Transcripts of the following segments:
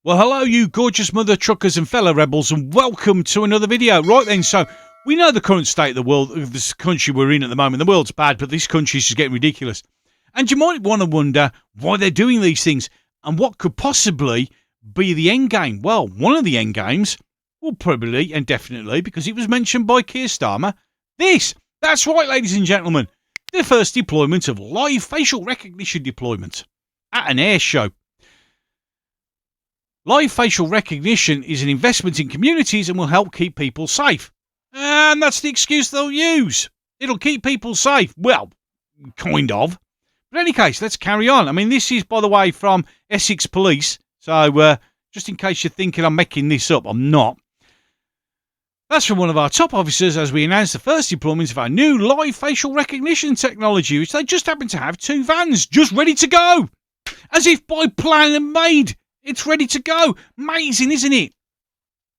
Well, hello, you gorgeous mother truckers and fellow rebels, and welcome to another video. Right then, so we know the current state of the world, of this country we're in at the moment. The world's bad, but this country's just getting ridiculous. And you might want to wonder why they're doing these things and what could possibly be the end game. Well, one of the end games, well, probably and definitely, because it was mentioned by Keir Starmer, this. That's right, ladies and gentlemen. The first deployment of live facial recognition deployment at an air show. Live facial recognition is an investment in communities and will help keep people safe. And that's the excuse they'll use. It'll keep people safe. Well, kind of. But in any case, let's carry on. I mean, this is, by the way, from Essex Police. So, just in case you're thinking I'm making this up, I'm not. That's from one of our top officers as we announce the first deployment of our new live facial recognition technology, which they just happen to have 2 vans just ready to go. As if by plan and made. It's ready to go. Amazing, isn't it?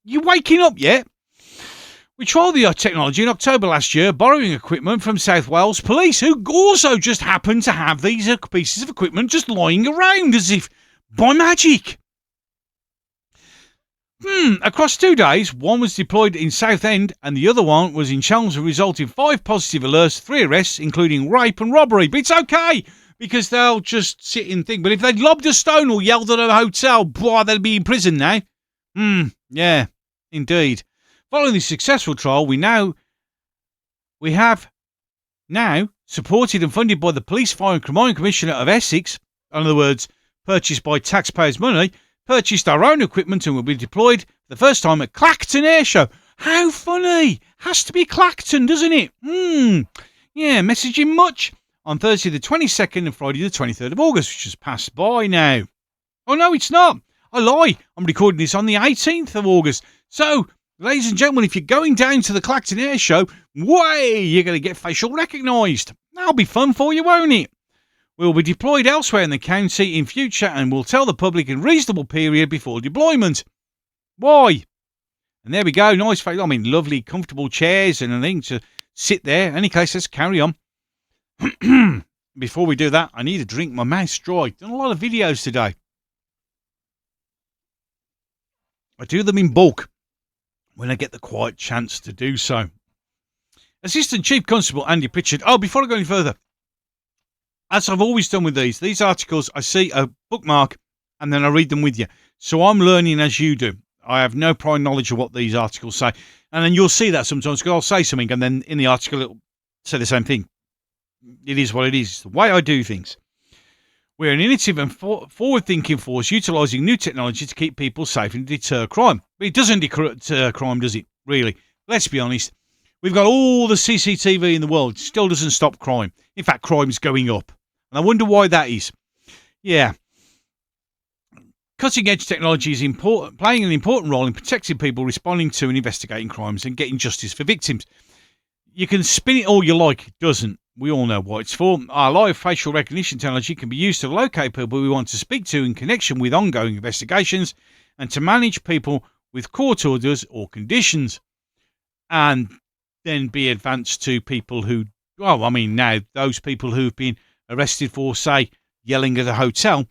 You waking up yet? We trialled the technology in October last year, borrowing equipment from South Wales Police, who also just happened to have these pieces of equipment just lying around as if by magic. Across 2 days, one was deployed in Southend and the other one was in Chelmsford, resulting in 5 positive alerts, 3 arrests, including rape and robbery. But it's okay, because they'll just sit and think. But if they'd lobbed a stone or yelled at a hotel, boy, they'd be in prison now. Yeah, indeed. Following this successful trial, we have now supported and funded by the Police, Fire and Crime Commissioner of Essex, in other words, purchased by taxpayers' money, purchased our own equipment and will be deployed for the first time at Clacton AirShow. How funny! Has to be Clacton, doesn't it? Yeah, messaging much? On Thursday the 22nd and Friday the 23rd of August, which has passed by now. Oh no, it's not. I lie. I'm recording this on the 18th of August. So, ladies and gentlemen, if you're going down to the Clacton Air Show, you're going to get facial recognised. That'll be fun for you, won't it? We'll be deployed elsewhere in the county in future and we'll tell the public in reasonable period before deployment. Why? And there we go. Nice, lovely, comfortable chairs and everything to sit there. In any case, let's carry on. Before we do that, I need a drink. My mouth's dry. Done a lot of videos today. I do them in bulk when I get the quiet chance to do so. Assistant Chief Constable Andy Pritchard. Oh, before I go any further, as I've always done with these articles, I see a bookmark and then I read them with you. So I'm learning as you do. I have no prior knowledge of what these articles say. And then you'll see that sometimes because I'll say something and then in the article it'll say the same thing. It is what it is. It's the way I do things. We're an innovative and forward-thinking force utilising new technology to keep people safe and deter crime. But it doesn't deter crime, does it? Really? Let's be honest. We've got all the CCTV in the world. It still doesn't stop crime. In fact, crime's going up. And I wonder why that is. Yeah. Cutting-edge technology is playing an important role in protecting people, responding to and investigating crimes and getting justice for victims. You can spin it all you like. It doesn't. We all know what it's for. Our live facial recognition technology can be used to locate people we want to speak to in connection with ongoing investigations and to manage people with court orders or conditions. And then be advanced to people who, now those people who've been arrested for, say, yelling at a hotel,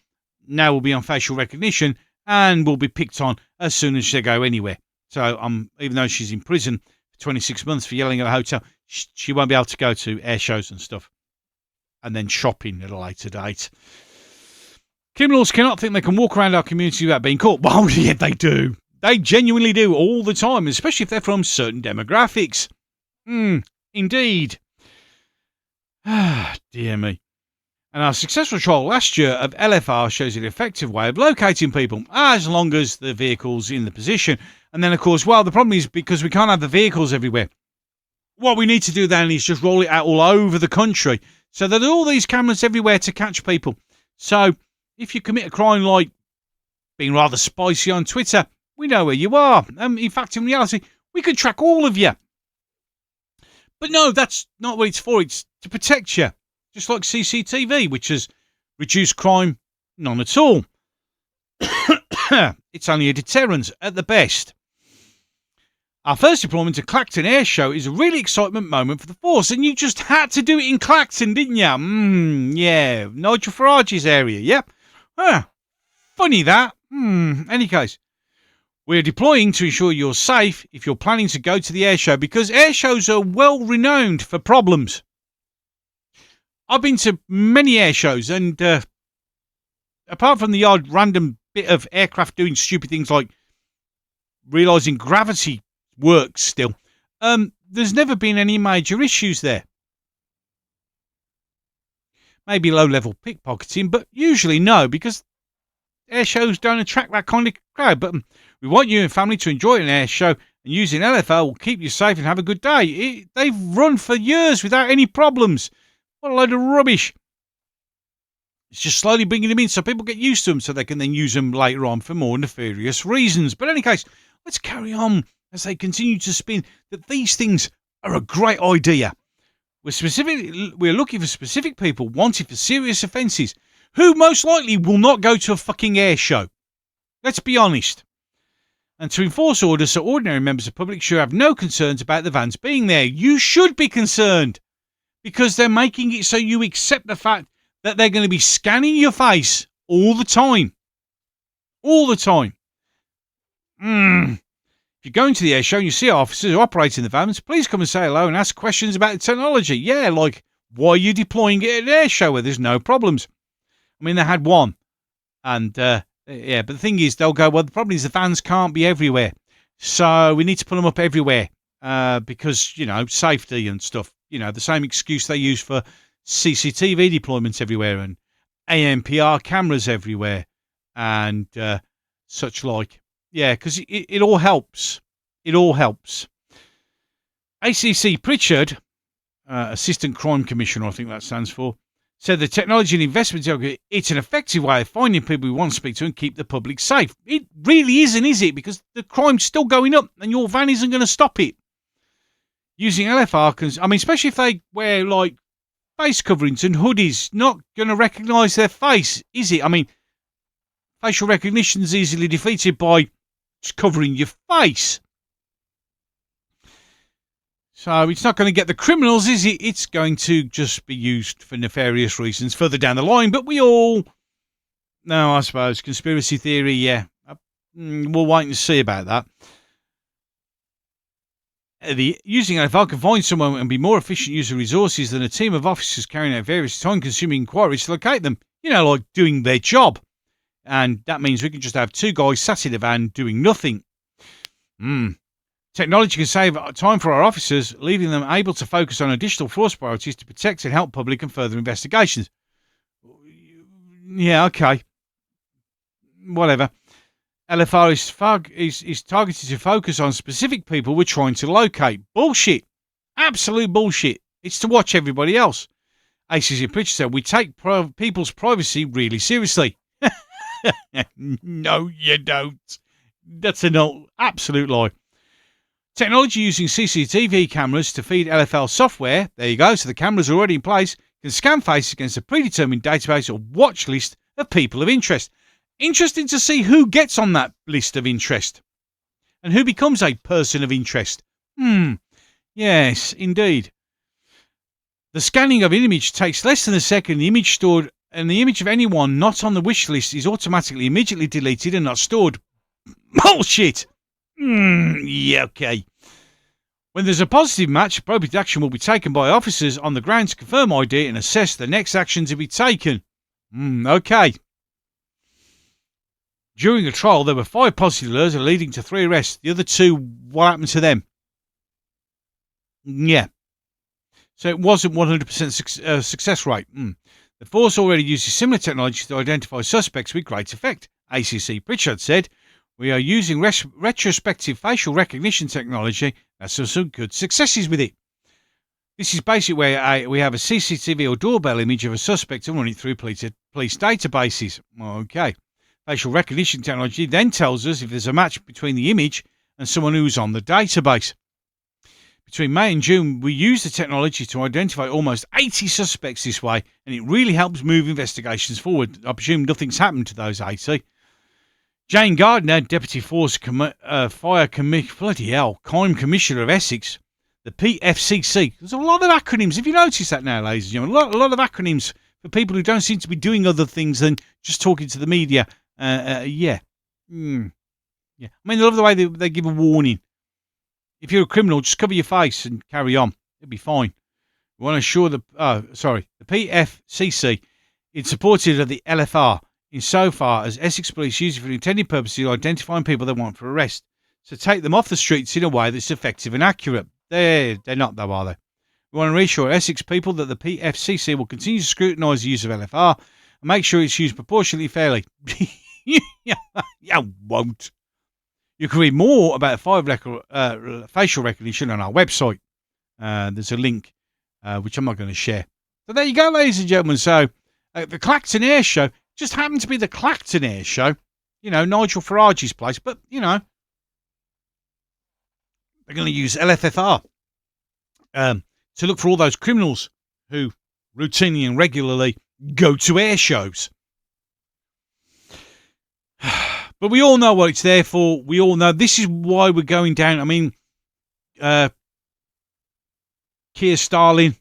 now will be on facial recognition and will be picked on as soon as they go anywhere. So even though she's in prison for 26 months for yelling at a hotel, she won't be able to go to air shows and stuff and then shopping at a later date. Criminals cannot think they can walk around our community without being caught. Well, yeah, they do. They genuinely do all the time, especially if they're from certain demographics. Indeed. Dear me. And our successful trial last year of LFR shows an effective way of locating people, as long as the vehicle's in the position. And then, of course, the problem is because we can't have the vehicles everywhere. What we need to do then is just roll it out all over the country so that there are all these cameras everywhere to catch people. So if you commit a crime like being rather spicy on Twitter, we know where you are. In fact, in reality, we could track all of you. But no, that's not what it's for. It's to protect you. Just like CCTV, which has reduced crime, none at all. It's only a deterrent at the best. Our first deployment to Clacton Air Show is a really excitement moment for the force, and you just had to do it in Clacton, didn't you? Yeah, Nigel Farage's area, yep. Funny that. Any case, we're deploying to ensure you're safe if you're planning to go to the airshow, because airshows are well renowned for problems. I've been to many airshows, and apart from the odd random bit of aircraft doing stupid things like realising gravity works still, there's never been any major issues there. Maybe low-level pickpocketing, but usually no, because air shows don't attract that kind of crowd. But we want you and family to enjoy an air show, and using LFR will keep you safe and have a good day. They've run for years without any problems. What a load of rubbish. It's just slowly bringing them in so people get used to them, so they can then use them later on for more nefarious reasons. But in any case, let's carry on as they continue to spin that these things are a great idea. We're looking for specific people wanted for serious offences who most likely will not go to a fucking air show. Let's be honest. And to enforce orders so ordinary members of the public should have no concerns about the vans being there. You should be concerned, because they're making it so you accept the fact that they're going to be scanning your face all the time. All the time. If you're going to the air show and you see officers who operate in the vans, please come and say hello and ask questions about the technology. Yeah, like, why are you deploying it at an air show where there's no problems? I mean, they had one. And, but the thing is, they'll go, well, the problem is the vans can't be everywhere. So we need to put them up everywhere because, safety and stuff. The same excuse they use for CCTV deployments everywhere and ANPR cameras everywhere and such like. Yeah, because it all helps. It all helps. ACC Pritchard, Assistant Crime Commissioner, I think that stands for, said the technology and investment, it's an effective way of finding people we want to speak to and keep the public safe. It really isn't, is it? Because the crime's still going up and your van isn't going to stop it. Using LFR, especially if they wear, like, face coverings and hoodies, not going to recognise their face, is it? Facial recognition is easily defeated by just covering your face. So it's not going to get the criminals, is it? It's going to just be used for nefarious reasons further down the line. But I suppose, conspiracy theory, yeah. We'll wait and see about that. Using LFR can find someone and be more efficient use of resources than a team of officers carrying out various time-consuming inquiries to locate them. Like doing their job. And that means we can just have two guys sat in the van doing nothing. Technology can save time for our officers, leaving them able to focus on additional force priorities to protect and help public and further investigations. Yeah, okay. Whatever. LFR is targeted to focus on specific people we're trying to locate. Bullshit. Absolute bullshit. It's to watch everybody else. ACC Pritchard said, we take people's privacy really seriously. No, you don't. That's an absolute lie. Technology using CCTV cameras to feed LFL software, there you go, so the cameras are already in place, can scan faces against a predetermined database or watch list of people of interest. Interesting to see who gets on that list of interest and who becomes a person of interest. Yes, indeed. The scanning of an image takes less than a second. The image stored and the image of anyone not on the wish list is automatically immediately deleted and not stored. Bullshit! Yeah, okay. When there's a positive match, appropriate action will be taken by officers on the ground to confirm ID and assess the next action to be taken. Okay. During a trial, there were 5 positive alerts leading to 3 arrests. The other 2, what happened to them? Yeah. So it wasn't 100% success rate. The force already uses similar technology to identify suspects with great effect. ACC Pritchard said, we are using retrospective facial recognition technology. There's some good successes with it. This is basically where we have a CCTV or doorbell image of a suspect and run it through police databases. Okay. Facial recognition technology then tells us if there's a match between the image and someone who's on the database. Between May and June, we used the technology to identify almost 80 suspects this way, and it really helps move investigations forward. I presume nothing's happened to those 80. Jane Gardner, Deputy Force Crime Commissioner of Essex, the PFCC. There's a lot of acronyms. Have you noticed that now, ladies and gentlemen? A lot of acronyms for people who don't seem to be doing other things than just talking to the media Yeah. Yeah. I mean, I love the way they give a warning. If you're a criminal, just cover your face and carry on. It'll be fine. We want to assure the PFCC is supportive of the LFR insofar as Essex Police use it for intended purposes of identifying people they want for arrest. So take them off the streets in a way that's effective and accurate. They're not, though, are they? We want to reassure Essex people that the PFCC will continue to scrutinise the use of LFR and make sure it's used proportionately fairly. You won't. You can read more about facial recognition on our website. There's a link, which I'm not going to share. So there you go, ladies and gentlemen. So the Clacton AirShow just happened to be the Clacton AirShow. You know, Nigel Farage's place. But, you know, they're going to use LFFR to look for all those criminals who routinely and regularly go to air shows. But we all know what it's there for. We all know this is why we're going down. I mean, Keir Starling,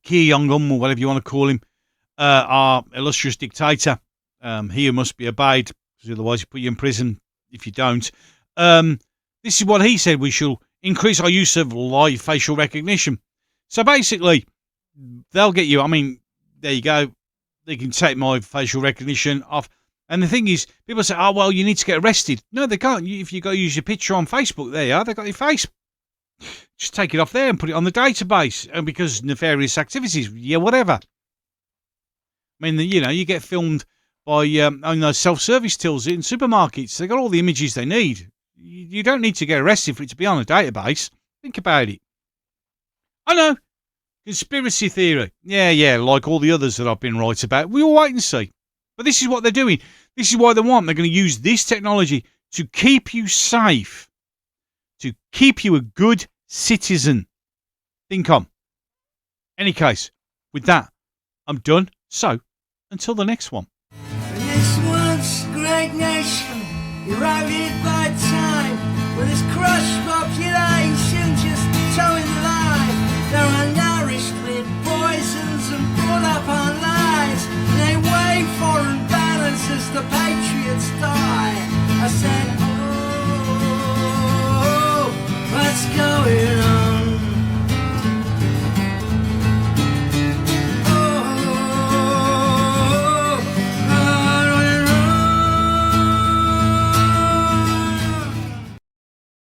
Keir Young-um, or whatever you want to call him, our illustrious dictator, he must be obeyed, because otherwise he put you in prison if you don't. This is what he said: we shall increase our use of live facial recognition. So basically, they'll get you. I mean, there you go. They can take my facial recognition off. And the thing is, people say, oh, well, you need to get arrested. No, they can't. If you go use your picture on Facebook, there you are. They've got your face. Just take it off there and put it on the database. And because nefarious activities, yeah, whatever. I mean, you know, you get filmed by those self-service tills in supermarkets. They've got all the images they need. You don't need to get arrested for it to be on a database. Think about it. I know. Conspiracy theory. Yeah, like all the others that I've been right about. We'll wait and see. But this is what they're doing. This is what they want. They're going to use this technology to keep you safe, to keep you a good citizen. Think on. Any case, with that, I'm done. So, until the next one. This once great nation, eroded by